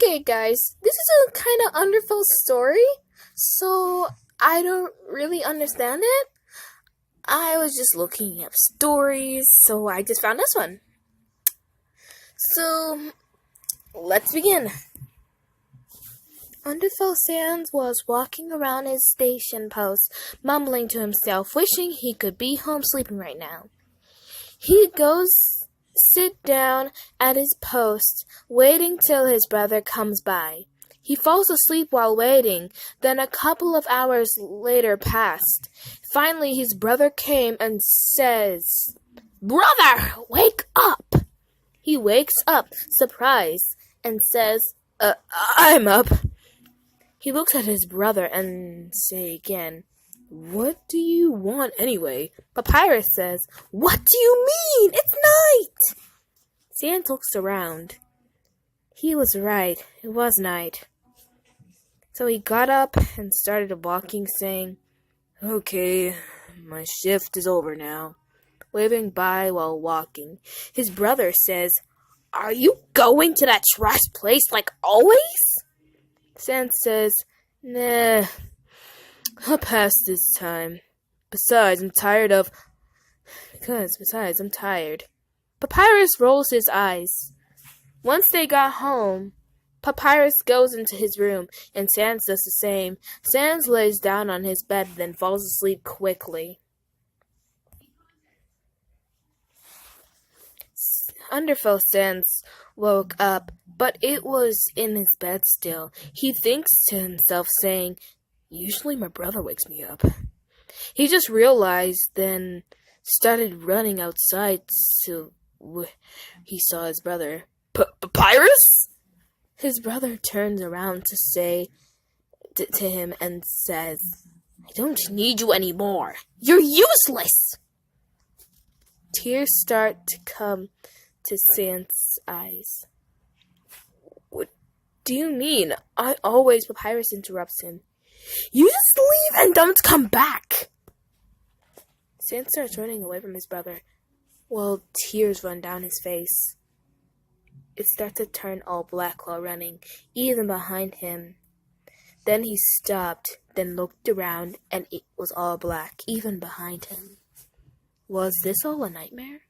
Okay, guys, this is a kind of wonderful story, so I don't really understand it. I was just looking up stories, so I just found this one. So, let's begin. Underfell Sands was walking around his station post, mumbling to himself, wishing he could be home sleeping right now. He goes sit down at his post, waiting till his brother comes by. He falls asleep while waiting. Then a couple of hours later passed. Finally, his brother came and says, "Brother, wake up!" He wakes up, surprised, and says, I'm up." He looks at his brother and say again, "What do you want anyway?" Papyrus says, "What do you mean? It's night!" Sans looks around. He was right. It was night. So he got up and started walking, saying, "Okay, my shift is over now," waving by while walking. His brother says, "Are you going to that trash place like always?" Sans says, "Nah, I'll pass this time. Besides, I'm tired. Papyrus rolls his eyes. Once they got home, Papyrus goes into his room, and Sans does the same. Sans lays down on his bed, then falls asleep quickly. Underfell Sans woke up, but it was in his bed still. He thinks to himself, saying, "Usually my brother wakes me up." He just realized, then started running outside to he saw his brother. "Papyrus?" His brother turns around to say to him and says, "I don't need you anymore. You're useless." Tears start to come to Sans' eyes. "What do you mean? I always..." Papyrus interrupts him. "You just leave and don't come back." Sans starts running away from his brother, while tears run down his face. It starts to turn all black while running, even behind him. Then he stopped, then looked around, and it was all black, even behind him. Was this all a nightmare?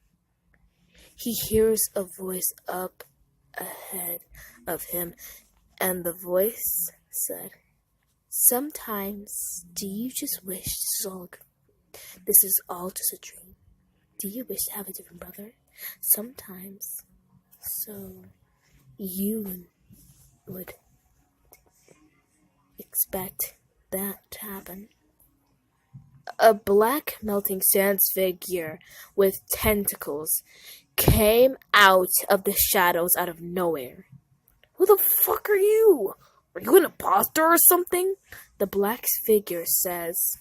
He hears a voice up ahead of him, and the voice said, "Sometimes, do you just wish this is all just a dream? Do you wish to have a different brother? Sometimes, so you would expect that to happen." A black melting Sans figure with tentacles came out of the shadows out of nowhere. "Who the fuck are you? Are you an imposter or something?" The black figure says,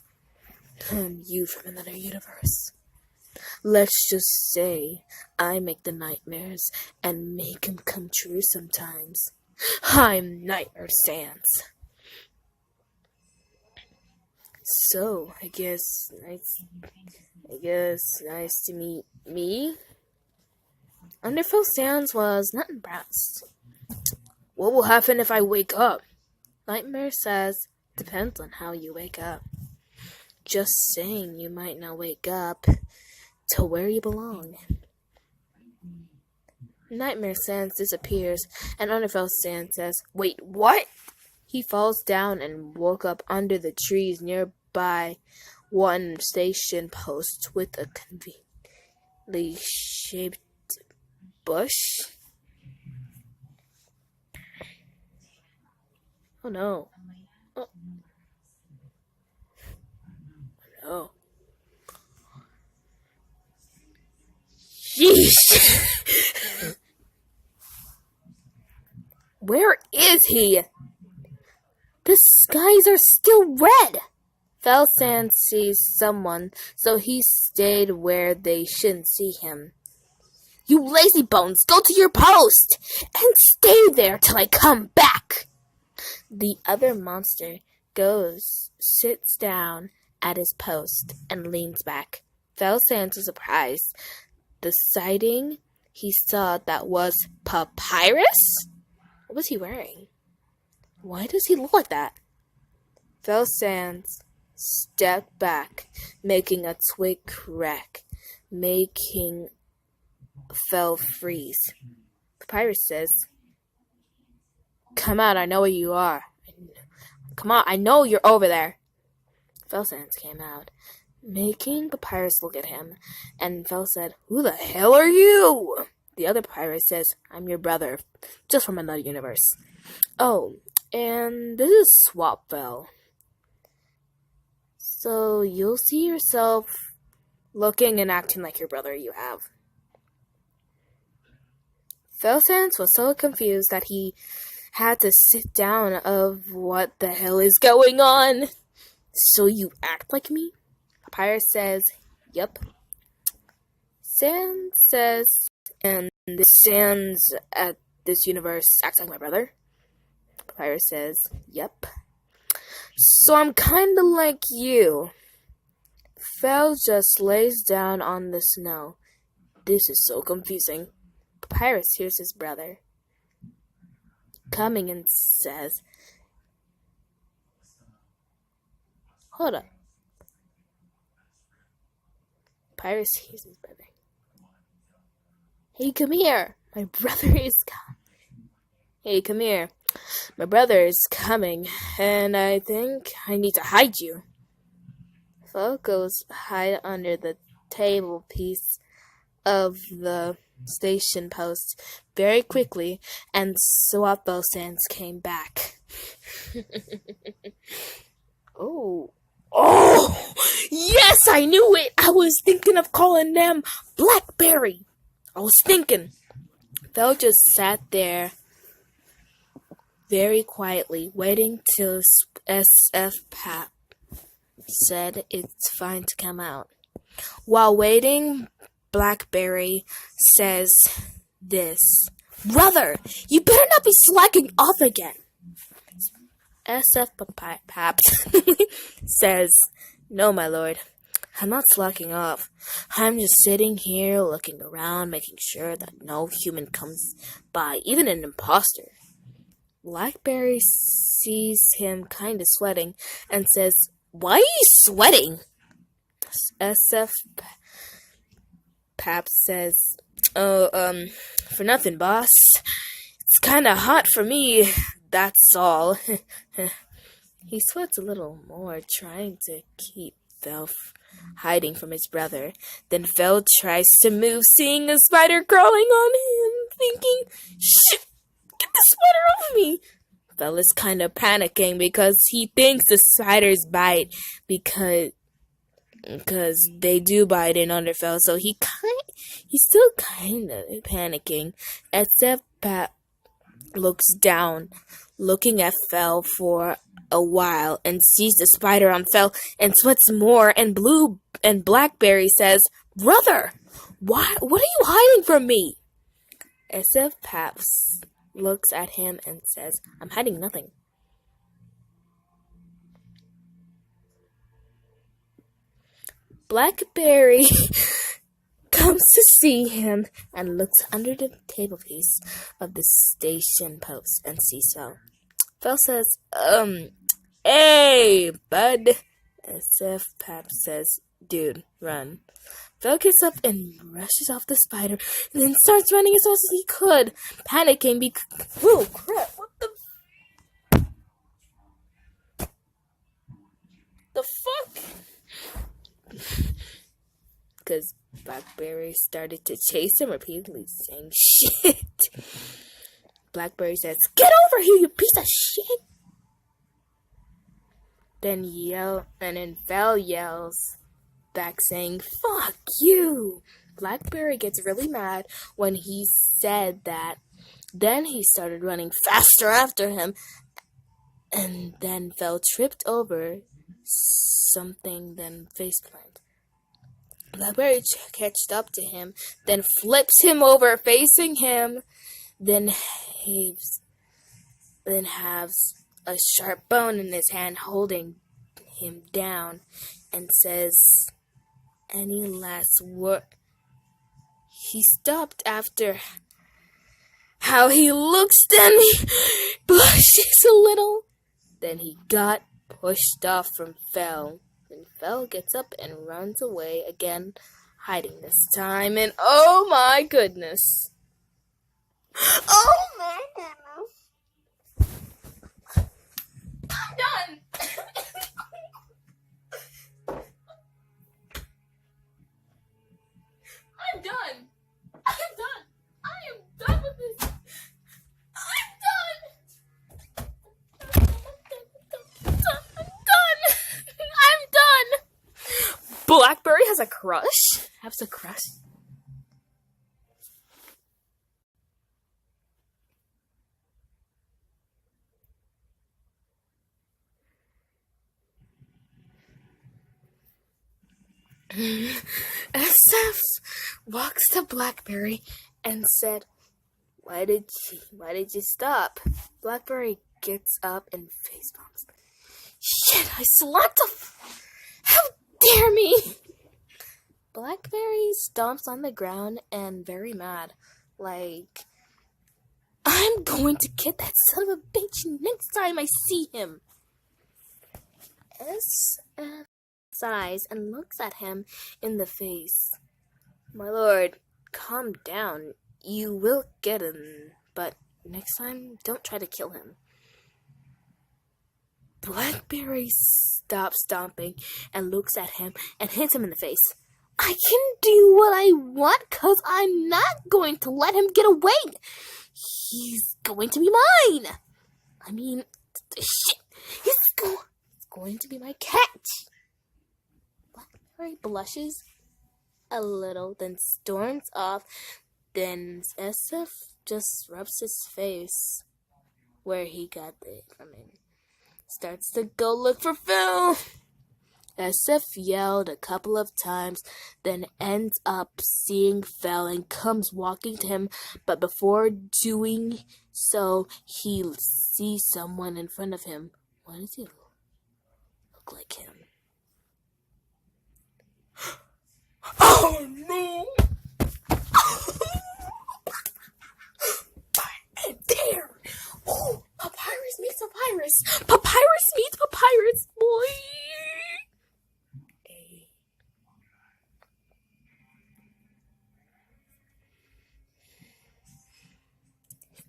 "I'm you from another universe. Let's just say I make the nightmares and make them come true sometimes. I'm Nightmare Sans." So, I guess nice to meet me. Underfell Sans was not impressed. "What will happen if I wake up?" Nightmare says, "Depends on how you wake up. Just saying, you might not wake up to where you belong." Nightmare Sans disappears, and Underfell Sans says, "Wait, what?" He falls down and woke up under the trees nearby one station post with a conveniently shaped bush. Oh no. Oh no. Jeez. Where is he? The skies are still red. Fell Sans sees someone, so he stayed where they shouldn't see him. "You lazy bones, go to your post and stay there till I come back." The other monster goes, sits down at his post, and leans back. Fell Sans was surprised. The sighting he saw that was Papyrus What was he wearing? Why does he look like that? Phil Sands stepped back, making a twig crack, making Phil freeze. Papyrus says, "Come out, I know where you are. Come on, I know you're over there." Phil Sands came out, making Papyrus look at him, and Phil said, "Who the hell are you?" The other Papyrus says, "I'm your brother, just from another universe." "Oh, and this is Swap Phil. So you'll see yourself looking and acting like your brother you have." Phil Sands was so confused that he had to sit down of what the hell is going on. "So you act like me?" Papyrus says, "Yep." Sands says, "And this Sands at this universe acts like my brother?" Papyrus says, "Yep." "So I'm kinda like you." Phil just lays down on the snow. This is so confusing. Papyrus hears his brother coming and says, "Hold up." Papyrus hears his brother. "Hey, come here. My brother is coming. Hey, come here. My brother is coming, and I think I need to hide you." Phil goes hide under the table piece of the station post very quickly, and Swappo Sands came back. Oh, yes, I knew it. I was thinking of calling them Blackberry. I was thinking. Phil just sat there very quietly, waiting till SF Pap said it's fine to come out. While waiting, Blackberry says this, "Brother, you better not be slacking off again." SF Paps says, "No, my lord, I'm not slacking off. I'm just sitting here looking around, making sure that no human comes by, even an imposter." Blackberry sees him kinda sweating and says, "Why are you sweating?" SF Pap says, "For nothing, boss. It's kinda hot for me, that's all." He sweats a little more, trying to keep Phil hiding from his brother. Then Phil tries to move, seeing a spider crawling on him, thinking, "Shit, get the spider off me." Phil is kind of panicking because he thinks the spiders bite because they do bite in Underfell, so he's still kind of panicking. Except Pat looks down, looking at Phil for a while, and sees the spider on Phil and sweats more. And Blackberry says, "Brother, what are you hiding from me?" SF Paps looks at him and says, "I'm hiding nothing." Blackberry comes to see him and looks under the table piece of the station post and sees Phil. Phil says, "Hey, bud." SF Pap says, "Dude, run." Phil gets up and rushes off the spider and then starts running as fast as he could, panicking because... Whoa, crap, what the fuck? Because Blackberry started to chase him repeatedly, saying shit. Blackberry says, "Get over here, you piece of shit!" Then Phil yells back, saying, "Fuck you!" Blackberry gets really mad when he said that. Then he started running faster after him, and then Phil tripped over something, then faceplanted. Blackberry catched up to him, then flips him over, facing him, then has a sharp bone in his hand, holding him down, and says, "Any last word?" He stopped after how he looks, then he blushes a little. Then he got pushed off from Fel. And Fel gets up and runs away again, hiding this time. And oh my goodness. Oh my goodness. I'm done. I'm done. I'm done. I am done with this. I'm done. I'm done. Blackberry has a crush. Has a crush. SF walks to Blackberry and said, Why did you stop? Blackberry gets up and face palms. Shit, I slapped a how dare me! Blackberry stomps on the ground and very mad. Like, I'm going to get that son of a bitch next time I see him. SF sighs and looks at him in the face. My lord, calm down. You will get him, but next time, don't try to kill him. Blackberry stops stomping and looks at him and hits him in the face. I can do what I want because I'm not going to let him get away. He's going to be mine. I mean, shit. He's going to be my cat. Blackberry blushes a little, then storms off. Then SF just rubs his face where he got it from him. Starts to go look for Phil. SF yelled a couple of times, then ends up seeing Phil and comes walking to him. But before doing so, he sees someone in front of him. Why does he look like him? Oh no! There! Oh, Papyrus meets Papyrus! Papyrus meets Papyrus, boy! Hey.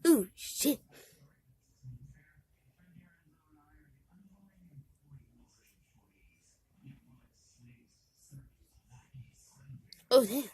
Ooh, shit. Oh, damn.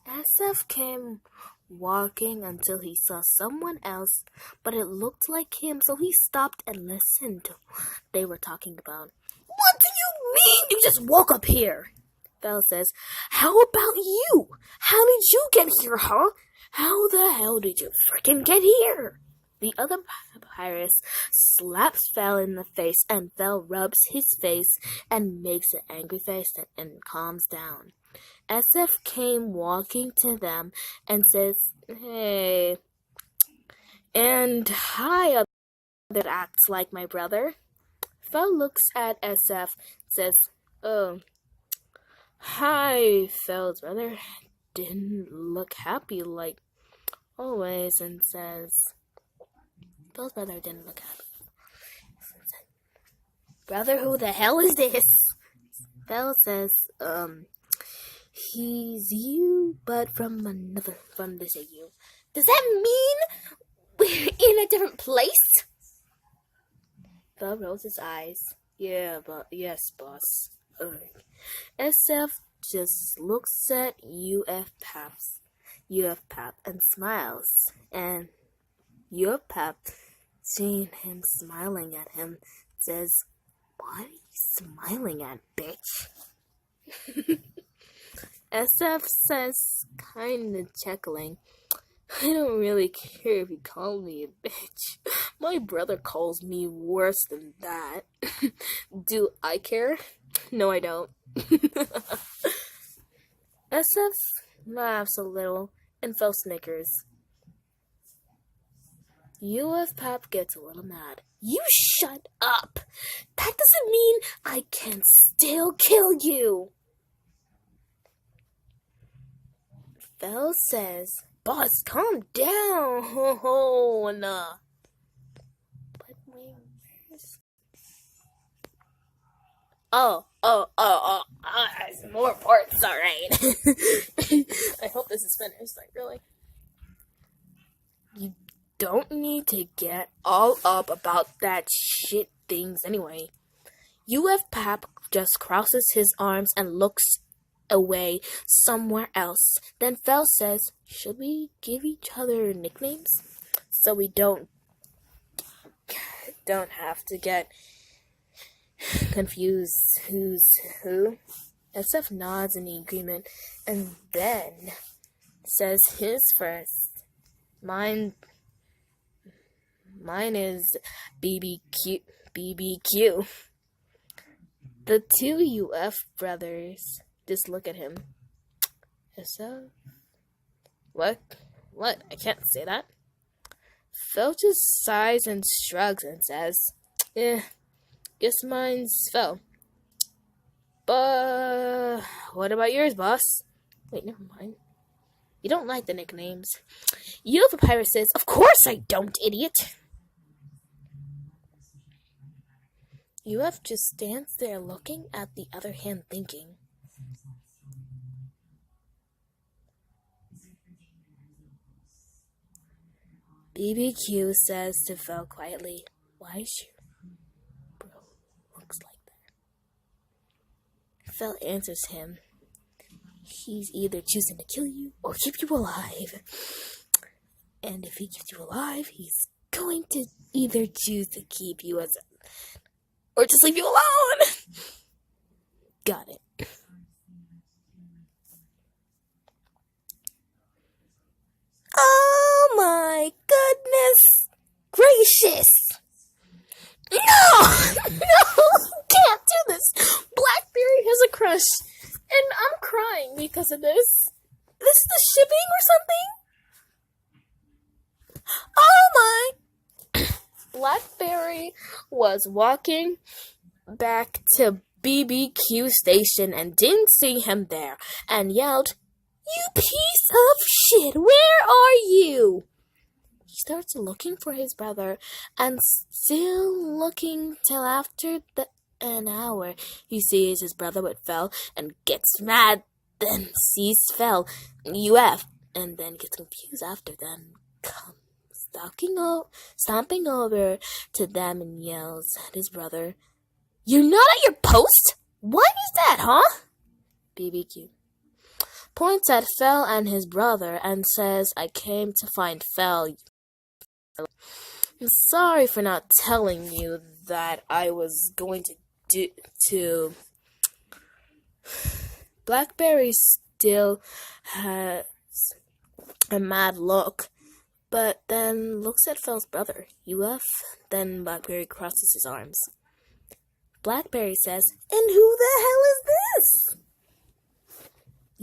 SF came walking until he saw someone else, but it looked like him, so he stopped and listened to what they were talking about. What do you mean you just woke up here? Belle says, how about you? How did you get here, huh? How the hell did you frickin' get here? The other Papyrus slaps Fel in the face, and Fel rubs his face and makes an angry face and calms down. SF came walking to them and says, hey, and hi, that acts like my brother. Fel looks at SF, says, oh, hi, Fel's brother. Didn't look happy like always, and says, Fel's brother didn't look happy. Brother, who the hell is this? Fel says, he's you, but from this AU. Does that mean we're in a different place? Fel rolls his eyes. Yeah, but yes, boss. SF just looks at UF Pap and smiles. And UF Pap, seeing him smiling at him, says, what are you smiling at, bitch? SF says, kinda chuckling, I don't really care if you call me a bitch. My brother calls me worse than that. Do I care? No, I don't. SF laughs a little and Fel snickers. UF Pap gets a little mad. You shut up! That doesn't mean I can still kill you! Fel says, Boss, calm down. Oh, nah. But where's... Oh, more parts, alright. I hope this is finished, like, really. You don't need to get all up about that shit things anyway. UF Pap just crosses his arms and looks away somewhere else. Then Fel says, should we give each other nicknames? So we don't have to get confused who's who. SF nods in agreement and then says his first. Mine is BBQ. BBQ. The two UF brothers just look at him. SF? What? I can't say that. Fel just sighs and shrugs and says, guess mine's Fel. But what about yours, boss? Wait, never mind. You don't like the nicknames. UF Pirate says, of course I don't, idiot. UF just stands there looking at the other hand thinking. BBQ says to Fel quietly, why is your bro looks like that? Fel answers him, he's either choosing to kill you or keep you alive. And if he keeps you alive, he's going to either choose to keep you as or just leave you alone. Got it. Oh my goodness gracious. No! Can't do this. Blackberry has a crush. And I'm crying because of this. This is the shipping or something? Oh my. Blackberry was walking back to BBQ station and didn't see him there and yelled, you piece of shit, where are you? He starts looking for his brother and still looking till after an hour. He sees his brother with Fel and gets mad, then sees Fel, UF, and then gets confused after then comes stomping over to them and yells at his brother, you're not at your post? What is that, huh? BBQ points at Fel and his brother and says, I came to find Fel. I'm sorry for not telling you that I was going to Blackberry still has a mad look, but then looks at Fel's brother, UF. Then Blackberry crosses his arms. Blackberry says, and who the hell is this?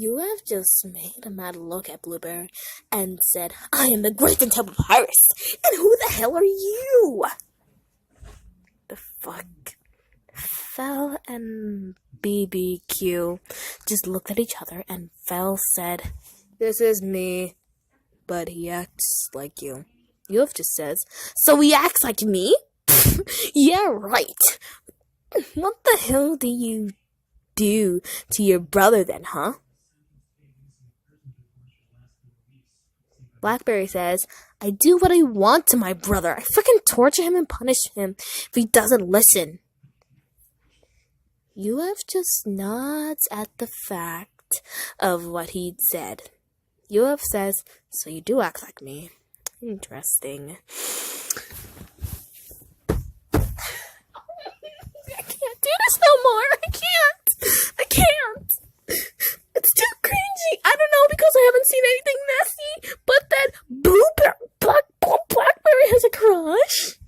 UF just made a mad look at Blueberry and said, I am the great and terrible Pirates, and who the hell are you? The fuck? Fel and BBQ just looked at each other and Fel said, this is me, but he acts like you. UF just says, so he acts like me? Yeah, right. What the hell do you do to your brother then, huh? Blackberry says, I do what I want to my brother. I freaking torture him and punish him if he doesn't listen. UF just nods at the fact of what he'd said. UF says, so you do act like me. Interesting. I can't do this no more. I can't. It's too cringy. I don't know because I haven't seen anything messy, but that Blackberry has a crush.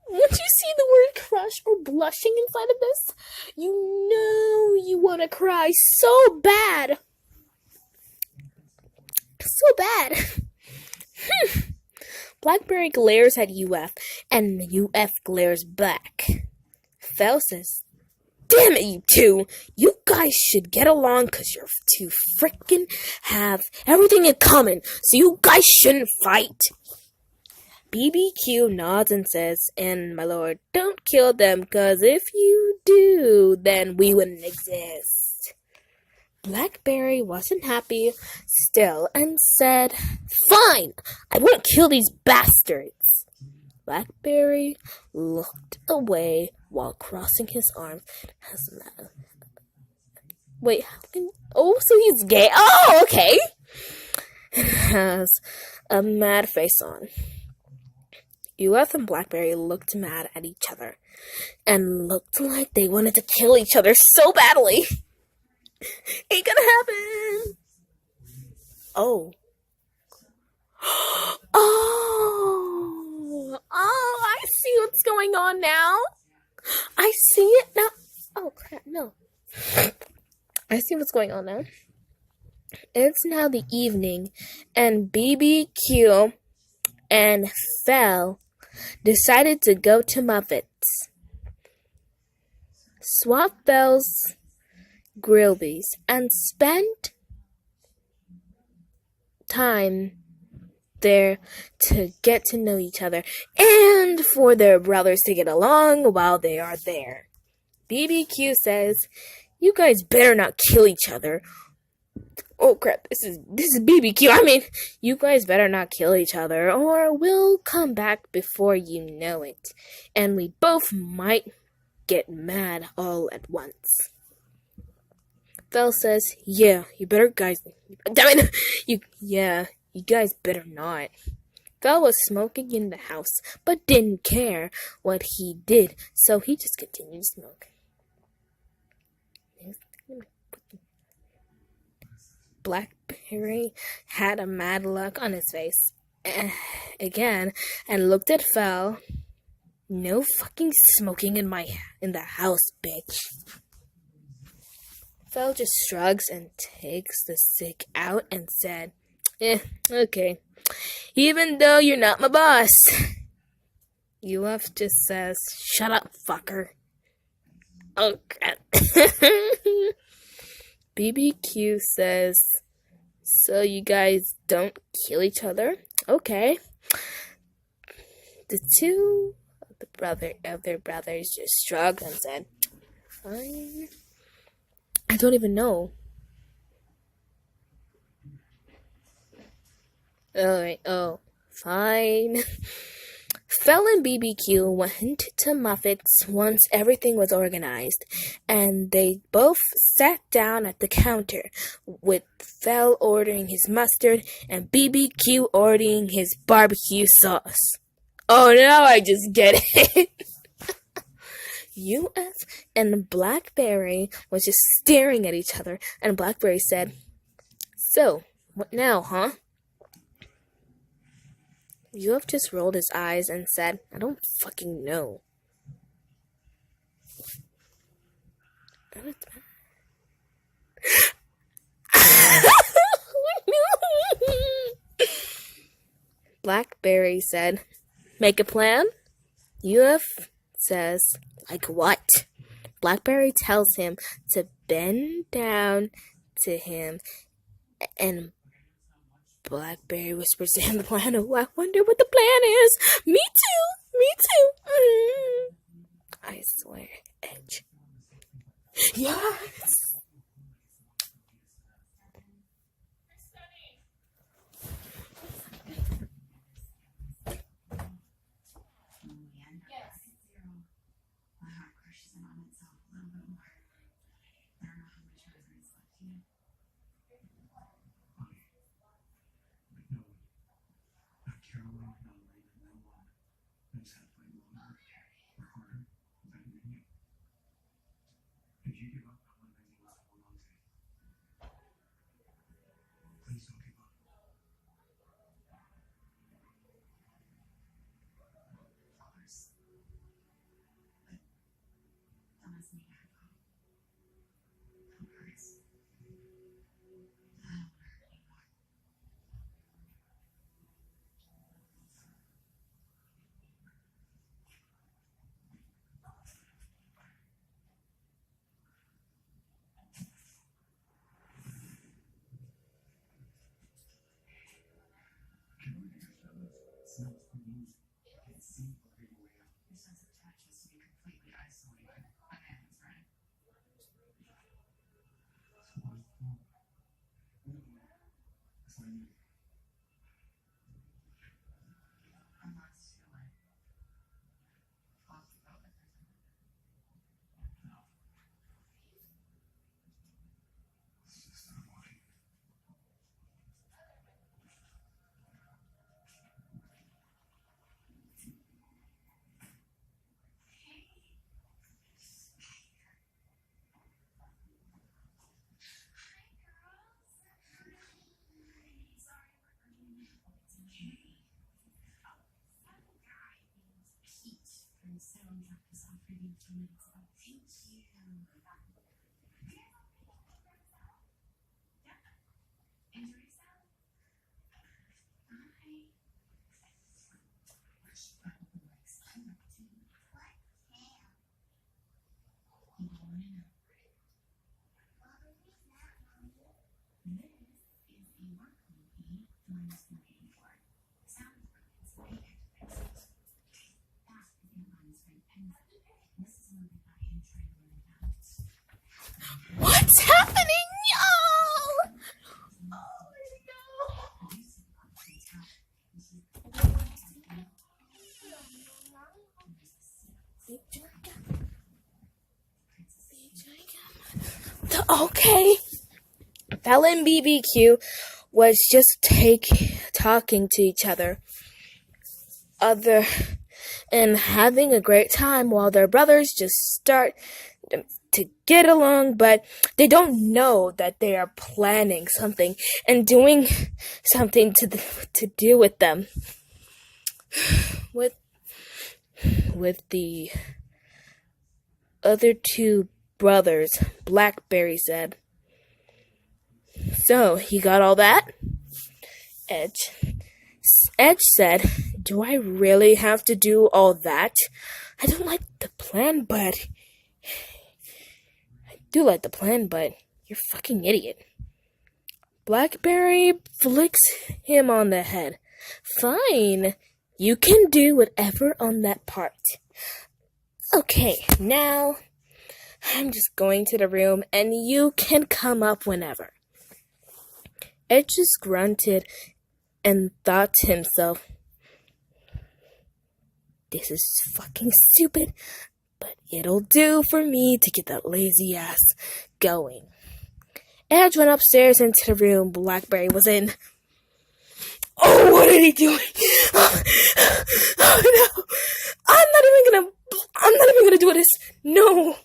Once you see the word crush or blushing inside of this, you know you want to cry so bad. So bad. Blackberry glares at UF, and UF glares back. Fel says, Damn it, you two! You guys should get along because you're two freaking have everything in common, so you guys shouldn't fight. BBQ nods and says, and my lord, don't kill them, because if you do, then we wouldn't exist. Blackberry wasn't happy still and said, fine, I won't kill these bastards. Blackberry looked away while crossing his arms. Wait, oh, so he's gay? Oh, okay. Has a mad face on. UF and Blackberry looked mad at each other and looked like they wanted to kill each other so badly. Ain't gonna happen. Oh. I see what's going on now. I see it now. Oh, crap, no. I see what's going on now. It's now the evening, and BBQ and Fel decided to go to Muffet's. Swap Fel's Grillby's and spend time there to get to know each other and for their brothers to get along while they are there. BBQ says, you guys better not kill each other. Oh crap, this is BBQ. I mean, you guys better not kill each other or we'll come back before you know it. And we both might get mad all at once. Fel says, yeah, you better guys, damn it, you guys better not. Fel was smoking in the house, but didn't care what he did, so he just continued to smoke. Blackberry had a mad look on his face again and looked at Fel. No fucking smoking in the house, bitch. Fel just shrugs and takes the stick out and said, okay. Even though you're not my boss. UF just says, shut up, fucker. Oh, crap. BBQ says, so you guys don't kill each other? Okay. The two of their brothers just shrugged and said, fine. I don't even know. Alright, fine. Fel and BBQ went to Muffet's once everything was organized, and they both sat down at the counter, with Fel ordering his mustard and BBQ ordering his barbecue sauce. Oh, now I just get it. UF and Blackberry was just staring at each other, and Blackberry said, so, what now, huh? UF just rolled his eyes and said, I don't fucking know. Blackberry said, make a plan? UF says, like what? Blackberry tells him to bend down to him, and Blackberry whispers to him the plan. Oh, I wonder what the plan is. Me too. I swear, Edge. Yes. What's happening, y'all? Okay. Bella and BBQ was just talking to each other and having a great time while their brothers just start to get along, but they don't know that they are planning something and doing something to do with them. With the other two brothers, Blackberry said. So, he got all that? Edge said, do I really have to do all that? I don't like the plan, but... I do like the plan, but you're a fucking idiot. Blackberry flicks him on the head. Fine, you can do whatever on that part. Okay, now I'm just going to the room and you can come up whenever. Ed just grunted and thought to himself, this is fucking stupid, but it'll do for me to get that lazy ass going. Edge went upstairs into the room Blackberry was in. Oh, what are they doing? Oh no! I'm not even gonna do this. No.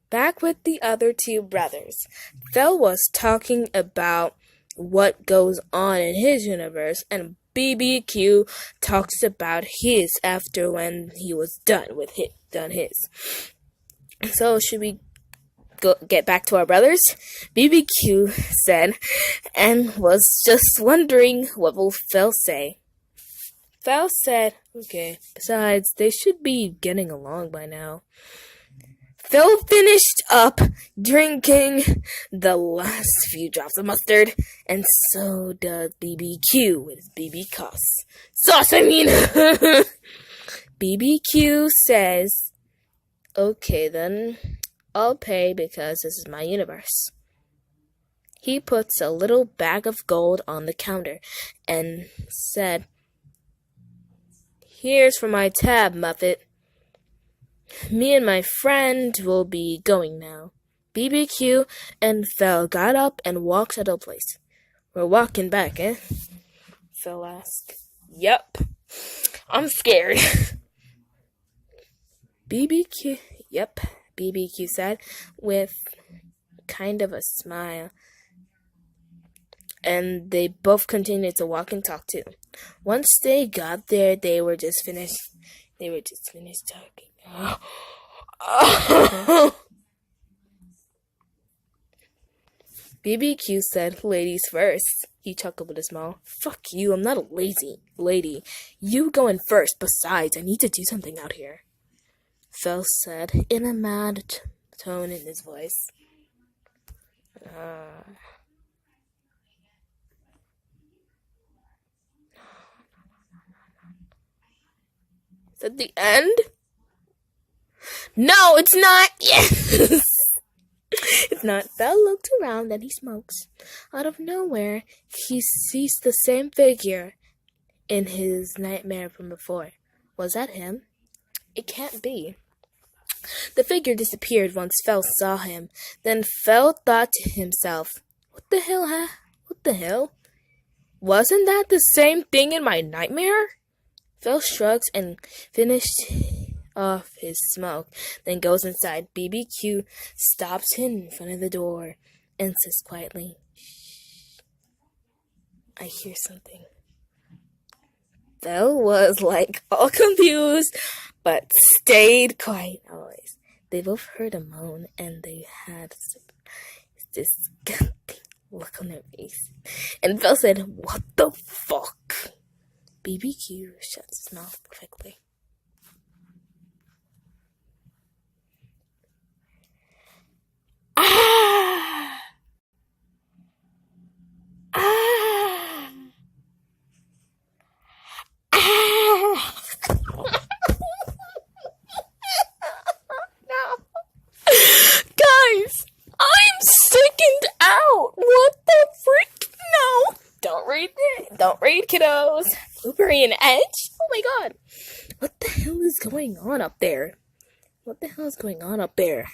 Back with the other two brothers, Phil was talking about what goes on in his universe, and BBQ talks about his after when he was done his. So should we get back to our brothers? BBQ said, and was just wondering what will Phil say. Phil said, okay, besides, they should be getting along by now. Phil finished up drinking the last few drops of mustard, and so does BBQ with his BB sauce, I mean. BBQ says, okay then, I'll pay because this is my universe. He puts a little bag of gold on the counter and said, here's for my tab, Muppet. Me and my friend will be going now. BBQ and Phil got up and walked out of the place. We're walking back, eh? Phil asked. Yep. I'm scared. Yep, BBQ said, with kind of a smile. And they both continued to walk and talk too. Once they got there, they were just finished talking. BBQ said, ladies first. He chuckled with a smile. Fuck you, I'm not a lazy lady. You go in first. Besides, I need to do something out here. Phil said, in a mad tone in his voice. Is that the end? No, it's not. Yes. It's not. Phil looked around and he smokes. Out of nowhere, he sees the same figure in his nightmare from before. Was that him? It can't be. The figure disappeared once Phil saw him. Then Phil thought to himself, what the hell, huh? What the hell? Wasn't that the same thing in my nightmare? Phil shrugs and finished off his smoke, then goes inside. BBQ stops him in front of the door and says quietly, shh, I hear something. Phil was all confused but stayed quiet always. They both heard a moan, and they had this disgusting look on their face. And Phil said, "What the fuck?" BBQ shuts his mouth quickly. Ah! Ah! Ah! No. Guys, I'm sickened out. What the freak? No. Don't read, kiddos. Blueberry and Edge? Oh my god. What the hell is going on up there? What the hell is going on up there?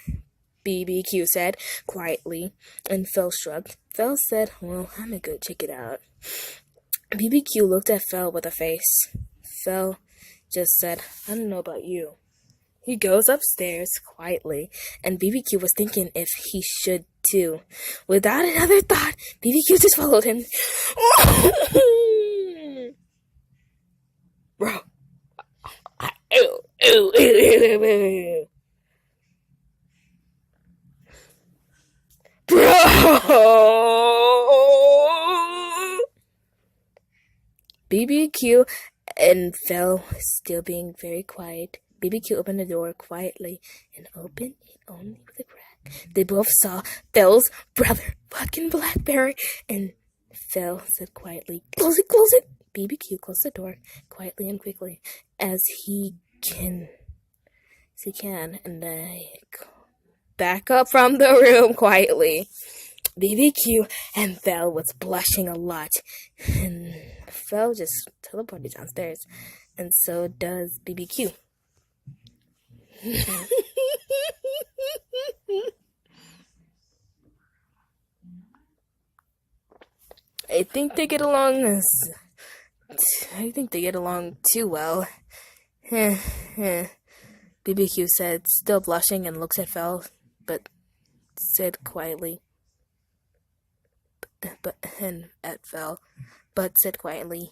BBQ said quietly, and Phil shrugged. Phil said, "Well, I'm gonna go check it out." BBQ looked at Phil with a face. Phil just said, "I don't know about you." He goes upstairs quietly, and BBQ was thinking if he should too. Without another thought, BBQ just followed him. Bro. Ew. Bro! BBQ and Phil still being very quiet. BBQ opened the door quietly and opened it only with a crack. They both saw Phil's brother, fucking Blackberry, and Phil said quietly, "Close it." BBQ closed the door quietly and quickly as he can, and they back up from the room quietly. BBQ and Phil was blushing a lot, and Phil just teleported downstairs, and so does BBQ. I think they get along too well. BBQ said, still blushing, and looked at Phil, but said quietly, said quietly,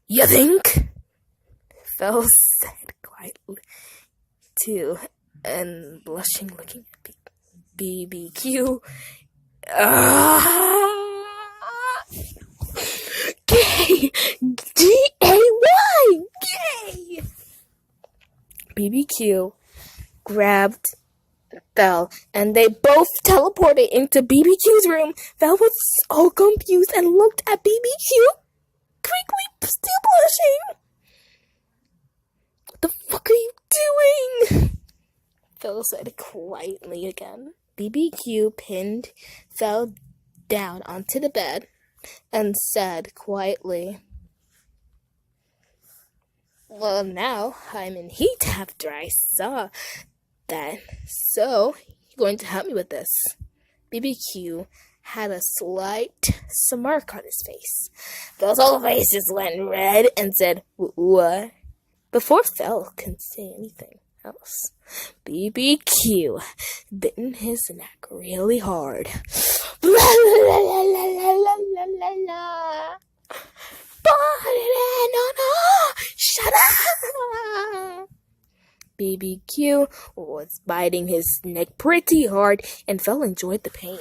"You think?" Phil said quietly too, and blushing, looking at BBQ. Gay! G-A-Y! Gay! BBQ grabbed Phil, and they both teleported into BBQ's room. Phil was all confused and looked at BBQ, quickly, still blushing. "What the fuck are you doing?" Phil said quietly again. BBQ pinned Phil down onto the bed and said quietly, "Well, now I'm in heat after I saw that, so you're going to help me with this." BBQ had a slight smirk on his face. Phil's whole face just went red and said, "What?" Before Phil could say anything else, BBQ bitten his neck really hard. Shut up! BBQ was biting his neck pretty hard, and Phil enjoyed the pain.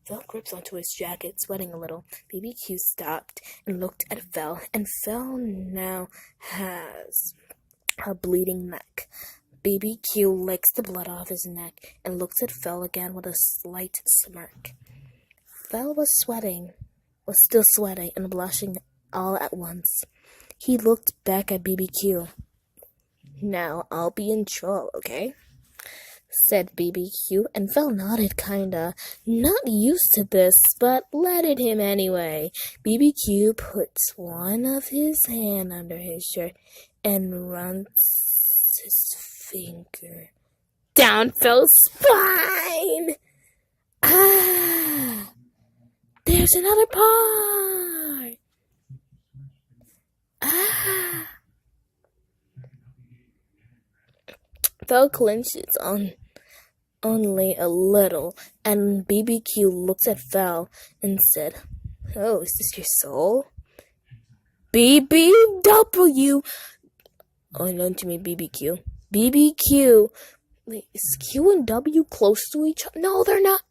Phil grips onto his jacket, sweating a little. BBQ stopped and looked at Phil, and Phil now has a bleeding neck. BBQ licks the blood off his neck and looks at Phil again with a slight smirk. Phil was still sweating and blushing all at once. He looked back at BBQ. "Now I'll be in trouble, okay?" said BBQ, and Phil nodded kinda, not used to this, but let it him anyway. BBQ puts one of his hand under his shirt and runs his finger down Phil's spine. There's another part. Phil clenches only a little, and BBQ looks at Phil and said, "Oh, is this your soul?" BBW unknown to me, BBQ. BBQ. Wait, is Q and W close to each other? No, they're not.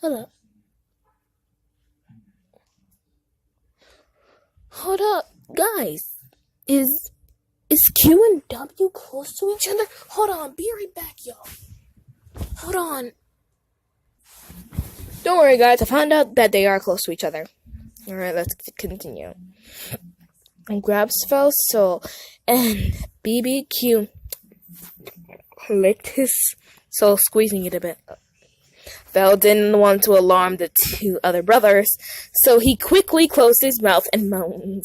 Hold up. Hold up, guys. Is Q and W close to each other? Hold on, be right back, y'all. Hold on. Don't worry, guys. I found out that they are close to each other. Alright, let's continue. And grabs Phil's soul, and BBQ licked his soul, squeezing it a bit. Phil didn't want to alarm the two other brothers, so he quickly closed his mouth and moaned.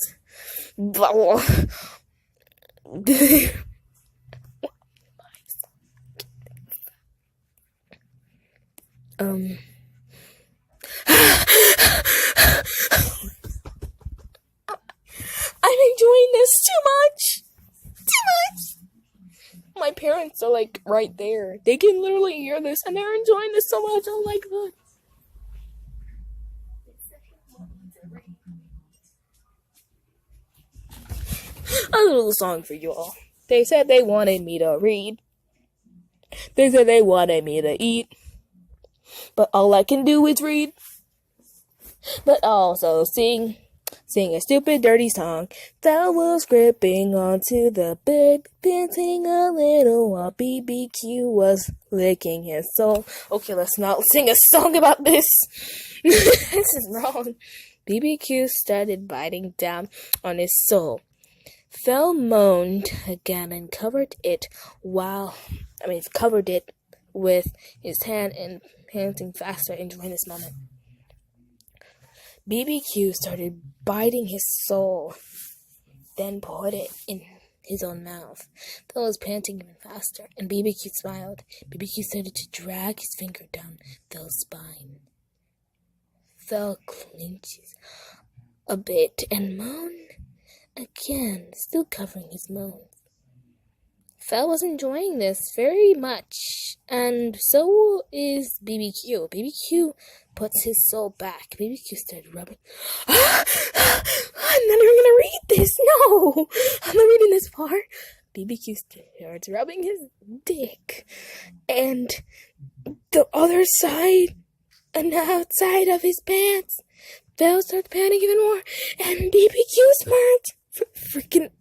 I'm enjoying this too much. My parents are like right there. They can literally hear this and they're enjoying this so much. I'm like, look. A little song for you all. They said they wanted me to read. They said they wanted me to eat. But all I can do is read. But also sing a stupid dirty song that was gripping onto the bed, panting a little while BBQ was licking his soul. Okay, let's not sing a song about this. This is wrong. BBQ started biting down on his soul. Phil moaned again and covered it with his hand and panting faster, enjoying this moment. BBQ started biting his soul, then put it in his own mouth. Phil was panting even faster, and BBQ smiled. BBQ started to drag his finger down Phil's spine. Phil clenches a bit and moaned again, still covering his moans. Phil was enjoying this very much, and so is BBQ. BBQ puts his soul back. BBQ started rubbing. I'm never gonna read this. No, I'm not reading this part. BBQ starts rubbing his dick, and the other side and the outside of his pants. Phil starts panting even more, and BBQ smirked. Freaking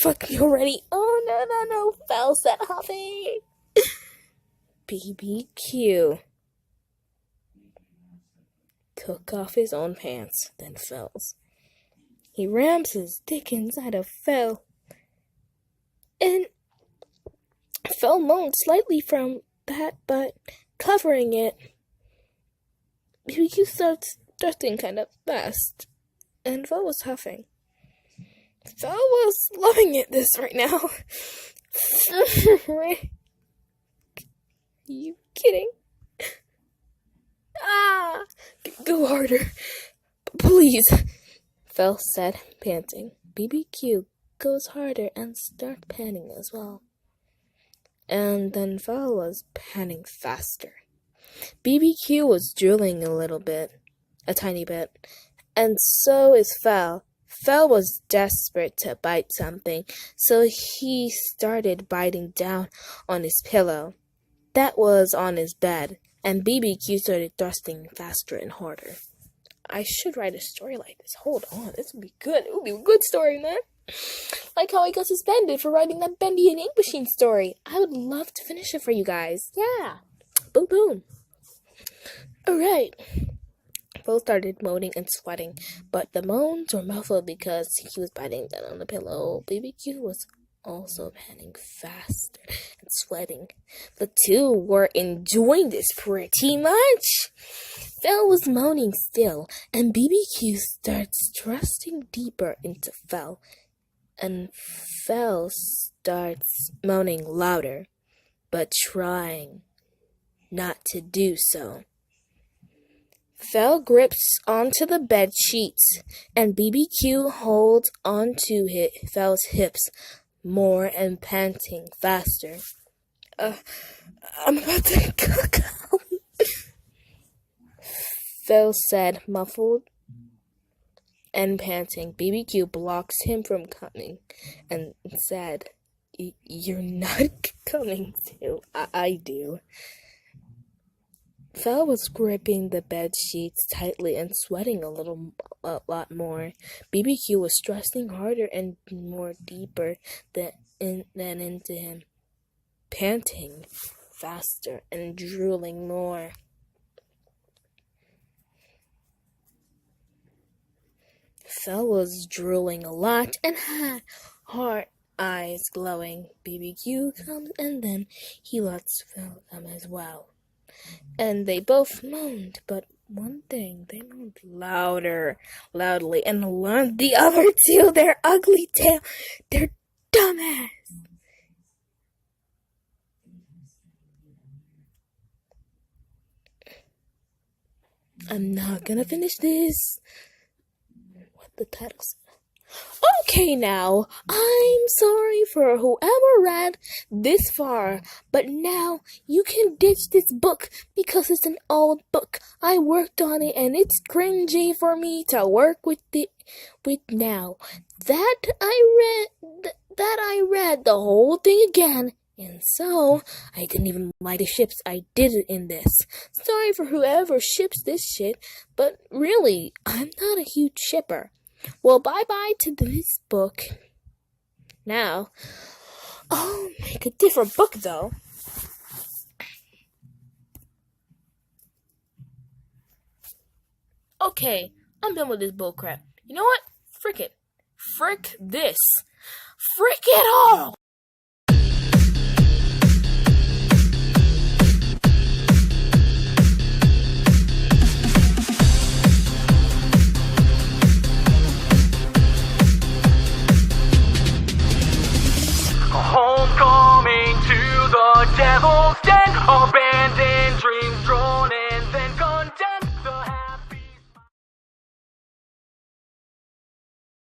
fuck me already. Oh, no. Phil said huffing. BBQ took off his own pants, then Phil's. He rams his dick inside of Phil, and Phil moaned slightly from that, but covering it. BBQ starts thrusting kind of fast, and Phil was huffing. Phil was loving this right now. Are you kidding? Go harder. Please, Phil said, panting. BBQ goes harder and starts panting as well. And then Phil was panting faster. BBQ was drooling a tiny bit, and so is Phil. Phil was desperate to bite something, so he started biting down on his pillow. That was on his bed, and BBQ started thrusting faster and harder. I should write a story like this. Hold on, this would be good. It would be a good story, man. Like how I got suspended for writing that Bendy and Ink Machine story. I would love to finish it for you guys. Yeah. Boom, boom. Alright. Phil started moaning and sweating, but the moans were muffled because he was biting down on the pillow. BBQ was also panting faster and sweating. The two were enjoying this pretty much. Phil was moaning still, and BBQ starts thrusting deeper into Phil, and Phil starts moaning louder, but trying not to do so. Phil grips onto the bed sheets, and BBQ holds onto Phil's hips more and panting faster. I'm about to cook out. Phil said, muffled and panting. BBQ blocks him from coming and said, You're not coming to. I do. Fel was gripping the bed sheets tightly and sweating a lot more. BBQ was thrusting harder and more deeper than into him, panting faster and drooling more. Fel was drooling a lot and had hard eyes glowing. BBQ comes and then he lets Fel come as well. And they both moaned, but one thing, they moaned loudly, and alarmed the other two, their ugly tail, their dumbass. I'm not gonna finish this. What the title said. Okay now, I'm sorry for whoever read this far, but now you can ditch this book because it's an old book. I worked on it and it's cringy for me to work with now. That I read the whole thing again, and so I didn't even like the ships I did in this. Sorry for whoever ships this shit, but really, I'm not a huge shipper. Well, bye-bye to this book. Now, I'll make a different book, though. Okay, I'm done with this bullcrap. You know what? Frick it. Frick this. Frick it all!